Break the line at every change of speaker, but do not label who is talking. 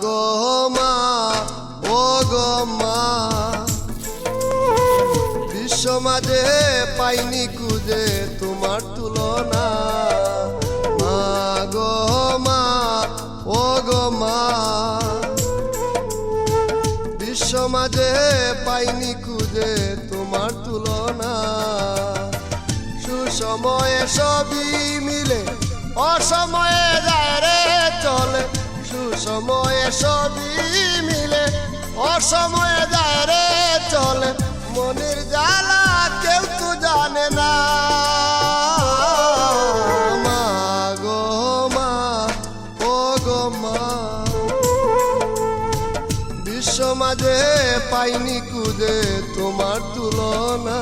গো মা, ও গো মা, বিশ্ব মাঝে পাইনি খুঁজে তোমার তুলনা। মা গো মা, ও গো মা, বিশ্ব মাঝে পাইনি খুঁজে তোমার তুলনা। সুসময়ে সবই মিলে অসময়ে যায় রে চলে, সুসময়ে সবই মিলে অসময়ে যায় রে চলে। মনের জ্বালা কেউ তো জানে না। মা গো মা, ও গো মা, বিশ্ব মাঝে পাইনি খুঁজে তোমার তুলনা।